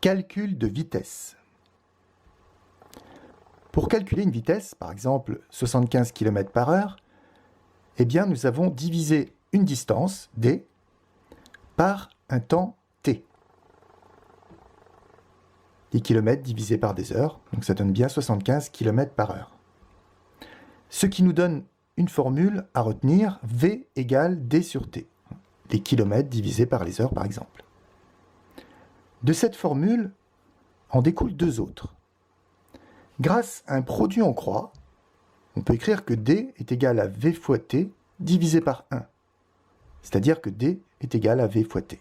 Calcul de vitesse. Pour calculer une vitesse, par exemple 75 km/h, eh bien nous avons divisé une distance, d, par un temps, t. Des kilomètres divisé par des heures, donc ça donne bien 75 km/h. Ce qui nous donne une formule à retenir, v égale d sur t. Les kilomètres divisés par les heures, par exemple. De cette formule, en découlent deux autres. Grâce à un produit en croix, on peut écrire que d est égal à v fois t divisé par 1. C'est-à-dire que d est égal à v fois t.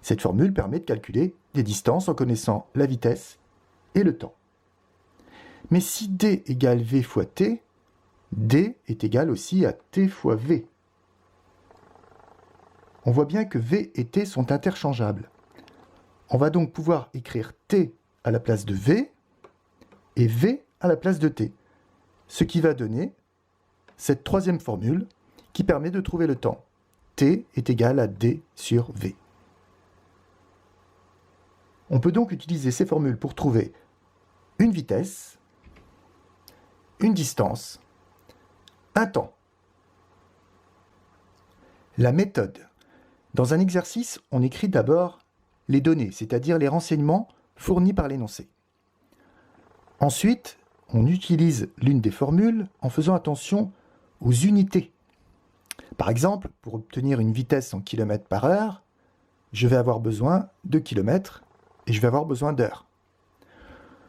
Cette formule permet de calculer des distances en connaissant la vitesse et le temps. Mais si d égale v fois t, d est égal aussi à t fois v. On voit bien que v et t sont interchangeables. On va donc pouvoir écrire t à la place de v et v à la place de t, ce qui va donner cette troisième formule qui permet de trouver le temps. T est égal à d sur v. On peut donc utiliser ces formules pour trouver une vitesse, une distance, un temps. La méthode. Dans un exercice, on écrit d'abord les données, c'est-à-dire les renseignements fournis par l'énoncé. Ensuite, on utilise l'une des formules en faisant attention aux unités. Par exemple, pour obtenir une vitesse en km/h, je vais avoir besoin de kilomètres et je vais avoir besoin d'heures.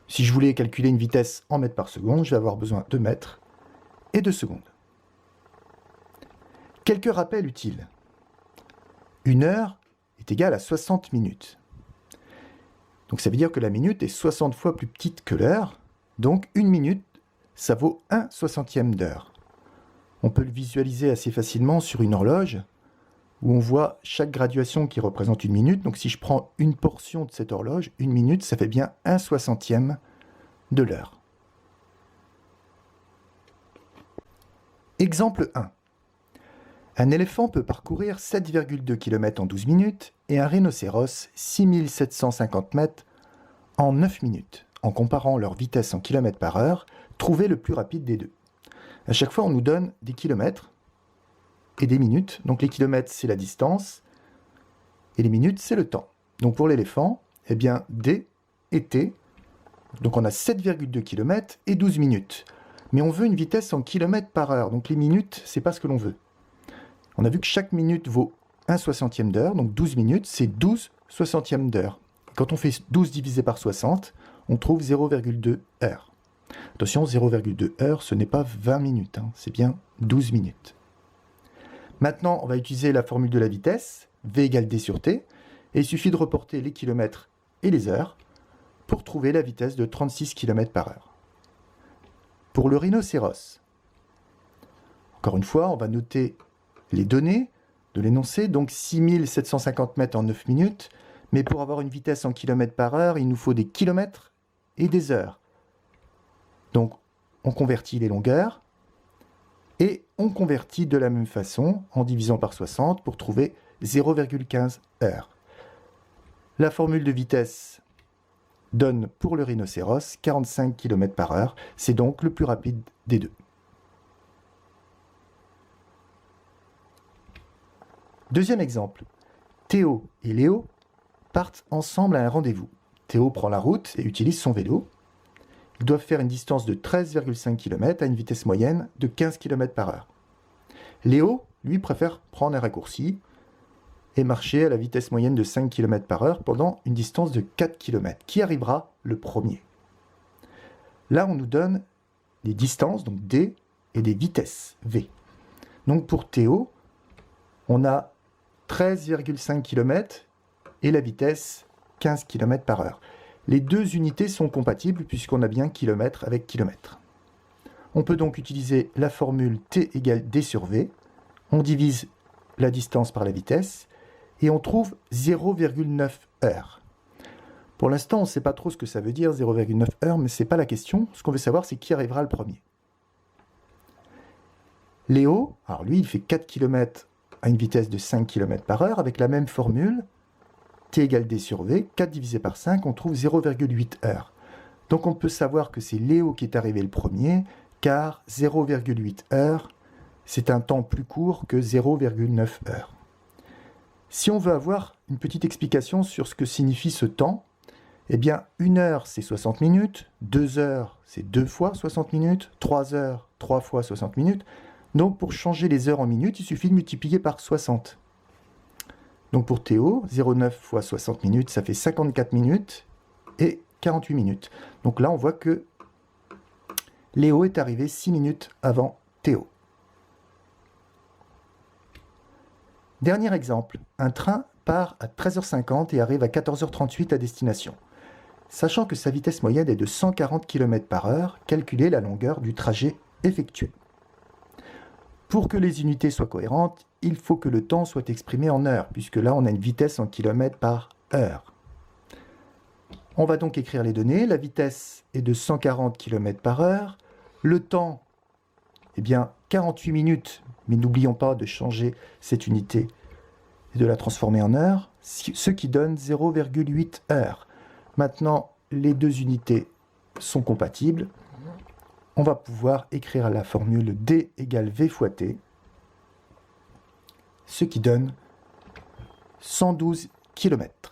Si je voulais calculer une vitesse en mètres par seconde, je vais avoir besoin de mètres et de secondes. Quelques rappels utiles. Une heure est égale à 60 minutes. Donc ça veut dire que la minute est 60 fois plus petite que l'heure. Donc une minute, ça vaut 1/60e d'heure. On peut le visualiser assez facilement sur une horloge où on voit chaque graduation qui représente une minute. Donc si je prends une portion de cette horloge, une minute, ça fait bien 1/60e de l'heure. Exemple 1. Un éléphant peut parcourir 7,2 km en 12 minutes et un rhinocéros 6750 mètres en 9 minutes. En comparant leur vitesse en km/h, trouvez le plus rapide des deux. À chaque fois, on nous donne des kilomètres et des minutes. Donc les kilomètres, c'est la distance et les minutes, c'est le temps. Donc pour l'éléphant, eh bien, d et t. Donc on a 7,2 km et 12 minutes. Mais on veut une vitesse en km/h. Donc les minutes, c'est pas ce que l'on veut. On a vu que chaque minute vaut 1/60e d'heure, donc 12 minutes, c'est 12/60e d'heure. Quand on fait 12 divisé par 60, on trouve 0,2 heures. Attention, 0,2 heures, ce n'est pas 20 minutes, c'est bien 12 minutes. Maintenant, on va utiliser la formule de la vitesse, v égale d sur t, et il suffit de reporter les kilomètres et les heures pour trouver la vitesse de 36 km/h. Pour le rhinocéros, encore une fois, on va noter les données de l'énoncé, donc 6750 mètres en 9 minutes, mais pour avoir une vitesse en km/h, il nous faut des kilomètres et des heures. Donc, on convertit les longueurs et on convertit de la même façon en divisant par 60 pour trouver 0,15 heures. La formule de vitesse donne pour le rhinocéros 45 km/h, c'est donc le plus rapide des deux. Deuxième exemple, Théo et Léo partent ensemble à un rendez-vous. Théo prend la route et utilise son vélo. Ils doivent faire une distance de 13,5 km à une vitesse moyenne de 15 km/h. Léo, lui, préfère prendre un raccourci et marcher à la vitesse moyenne de 5 km/h pendant une distance de 4 km. Qui arrivera le premier? Là, on nous donne des distances, donc d, et des vitesses, v. Donc pour Théo, on a 13,5 km et la vitesse 15 km/h. Les deux unités sont compatibles puisqu'on a bien kilomètre avec kilomètre. On peut donc utiliser la formule t égale d sur v. On divise la distance par la vitesse et on trouve 0,9 heures. Pour l'instant, on ne sait pas trop ce que ça veut dire 0,9 heures, mais ce n'est pas la question. Ce qu'on veut savoir, c'est qui arrivera le premier. Léo, alors lui, il fait 4 km à une vitesse de 5 km/h avec la même formule. T égale D sur V, 4 divisé par 5, on trouve 0,8 heures. Donc on peut savoir que c'est Léo qui est arrivé le premier, car 0,8 heures, c'est un temps plus court que 0,9 heures. Si on veut avoir une petite explication sur ce que signifie ce temps, eh bien 1 heure c'est 60 minutes, 2 heures c'est 2 fois 60 minutes, 3 heures 3 fois 60 minutes. Donc pour changer les heures en minutes, il suffit de multiplier par 60. Donc pour Théo, 0,9 fois 60 minutes, ça fait 54 minutes et 48 minutes. Donc là, on voit que Léo est arrivé 6 minutes avant Théo. Dernier exemple, un train part à 13h50 et arrive à 14h38 à destination. Sachant que sa vitesse moyenne est de 140 km/h, calculez la longueur du trajet effectué. Pour que les unités soient cohérentes, il faut que le temps soit exprimé en heures, puisque là on a une vitesse en kilomètres par heure. On va donc écrire les données. La vitesse est de 140 km/h. Le temps, eh bien 48 minutes, mais n'oublions pas de changer cette unité et de la transformer en heures, ce qui donne 0,8 heures. Maintenant, les deux unités sont compatibles. On va pouvoir écrire la formule D égale V fois T, ce qui donne 112 km.